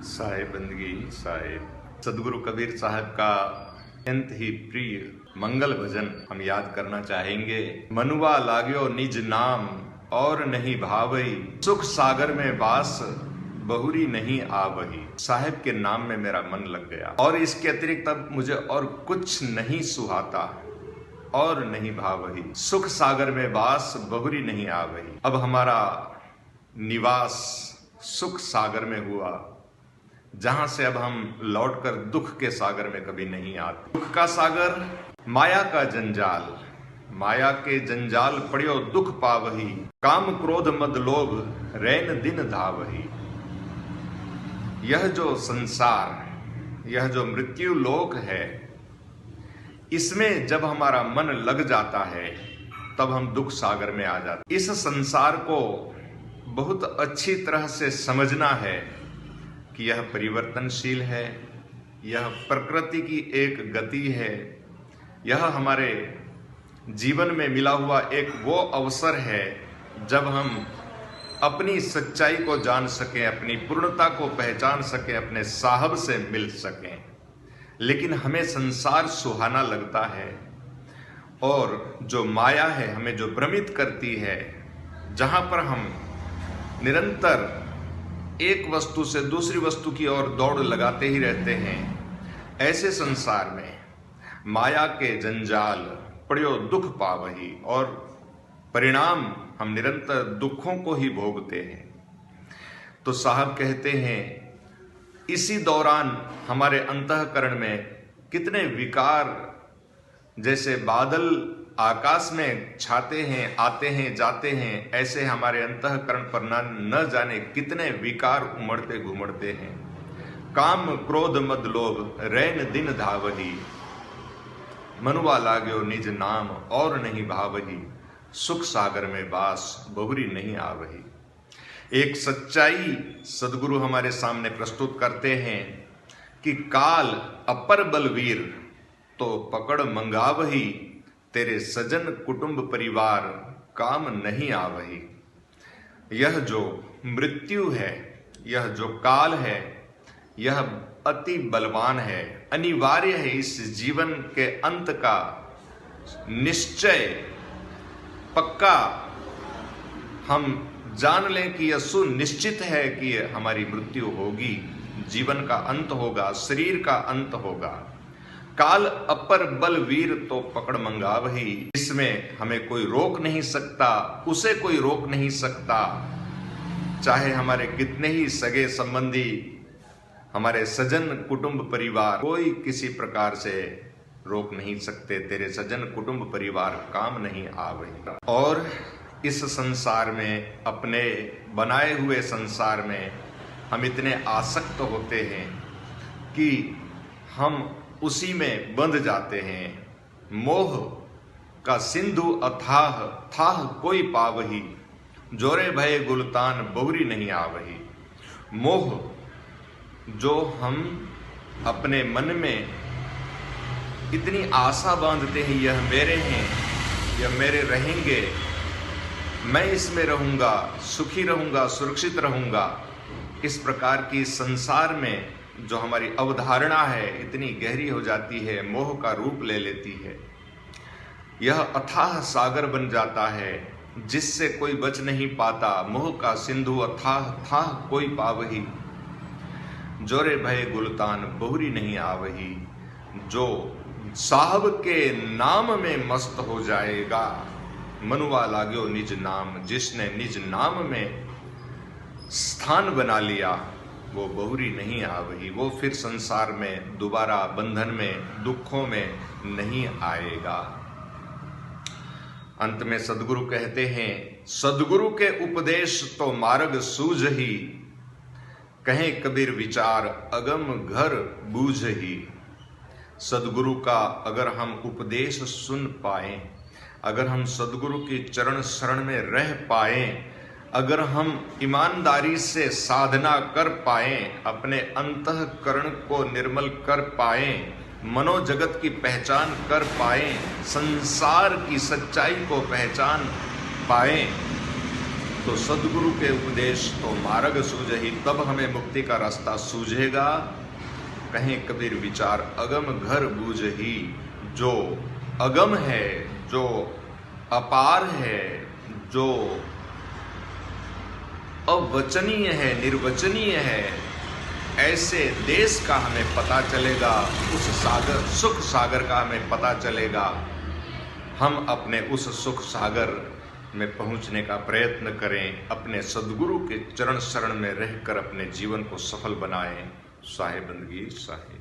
साहिब बंदगी साहिब सदगुरु कबीर साहब का अत्यंत ही प्रिय मंगल भजन हम याद करना चाहेंगे। मनुआ लाग्यो निज नाम और नहीं भावई, सुख सागर में वास बहुरी नहीं आवही। साहिब के नाम में मेरा मन लग गया और इसके अतिरिक्त अब मुझे और कुछ नहीं सुहाता और नहीं भावही, सुख सागर में वास बहुरी नहीं आवही। अब हमारा निवास सुख सागर में हुआ, जहां से अब हम लौटकर दुख के सागर में कभी नहीं आते। दुख का सागर माया का जंजाल, माया के जंजाल पड़ियो दुख पावही, काम क्रोध मद लोभ रैन दिन धावही। यह जो संसार, यह जो मृत्यु लोक है, इसमें जब हमारा मन लग जाता है तब हम दुख सागर में आ जाते। इस संसार को बहुत अच्छी तरह से समझना है कि यह परिवर्तनशील है, यह प्रकृति की एक गति है, यह हमारे जीवन में मिला हुआ एक वो अवसर है जब हम अपनी सच्चाई को जान सकें, अपनी पूर्णता को पहचान सकें, अपने साहब से मिल सकें। लेकिन हमें संसार सुहाना लगता है और जो माया है हमें जो भ्रमित करती है, जहां पर हम निरंतर एक वस्तु से दूसरी वस्तु की ओर दौड़ लगाते ही रहते हैं, ऐसे संसार में माया के जंजाल पड़ियो दुख पावही और परिणाम हम निरंतर दुखों को ही भोगते हैं। तो साहब कहते हैं इसी दौरान हमारे अंतःकरण में कितने विकार जैसे बादल आकाश में छाते हैं, आते हैं जाते हैं, ऐसे हमारे अंतःकरण पर न जाने कितने विकार उमड़ते घुमड़ते हैं। काम क्रोध मद लोभ रैन दिन धावही, मनुआ लाग्यो निज नाम और नहीं भावही, सुख सागर में वास बहुरी नहीं आवही। एक सच्चाई सदगुरु हमारे सामने प्रस्तुत करते हैं कि काल अपर बलवीर तो पकड़ मंगावही, तेरे सजन कुटुंब परिवार काम नहीं आवही। यह जो मृत्यु है, यह जो काल है, यह अति बलवान है, अनिवार्य है। इस जीवन के अंत का निश्चय पक्का हम जान लें कि यह सुनिश्चित है कि हमारी मृत्यु होगी, जीवन का अंत होगा, शरीर का अंत होगा। काल अपर बलवीर तो पकड़ मंगावही, इसमें हमें कोई रोक नहीं सकता, उसे कोई रोक नहीं सकता। चाहे हमारे कितने ही सगे संबंधी, हमारे सजन कुटुंब परिवार, कोई किसी प्रकार से रोक नहीं सकते। तेरे सजन कुटुंब परिवार काम नहीं आवही। और इस संसार में, अपने बनाए हुए संसार में हम इतने आसक्त होते हैं कि हम उसी में बंध जाते हैं। मोह का सिंधु अथाह थाह कोई पावही, जोरे भय गुलतान बहुरी नहीं आवही। मोह जो हम अपने मन में इतनी आशा बांधते हैं, यह मेरे हैं, यह मेरे रहेंगे, मैं इसमें रहूंगा, सुखी रहूंगा, सुरक्षित रहूंगा, इस प्रकार की संसार में जो हमारी अवधारणा है इतनी गहरी हो जाती है, मोह का रूप ले लेती है। यह अथाह सागर बन जाता है जिससे कोई बच नहीं पाता। मोह का सिंधु अथाह थाह कोई पावही, जोरे भय गुलतान बहुरी नहीं आवही। जो साहब के नाम में मस्त हो जाएगा, मनुआ लाग्यो निज नाम, जिसने निज नाम में स्थान बना लिया, वो बहुरी नहीं आवही। वो फिर संसार में दोबारा बंधन में, दुखों में नहीं आएगा। अंत में सदगुरु कहते हैं, सदगुरु के उपदेश तो मार्ग सूझही, कहें कबीर विचार अगम घर बूझही। सदगुरु का अगर हम उपदेश सुन पाए, अगर हम सदगुरु की चरण शरण में रह पाए, अगर हम ईमानदारी से साधना कर पाए, अपने अंतःकरण को निर्मल कर पाए, मनोजगत की पहचान कर पाए, संसार की सच्चाई को पहचान पाए, तो सदगुरु के उपदेश तो मार्ग सूझही, तब हमें मुक्ति का रास्ता सूझेगा। कहें कबीर विचार अगम घर बूझही, जो अगम है, जो अपार है, जो अवचनीय है, निर्वचनीय है, ऐसे देश का हमें पता चलेगा, उस सागर सुख सागर का हमें पता चलेगा। हम अपने उस सुख सागर में पहुंचने का प्रयत्न करें, अपने सद्गुरु के चरण शरण में रहकर अपने जीवन को सफल बनाएं। साहिब बंदगी साहिब।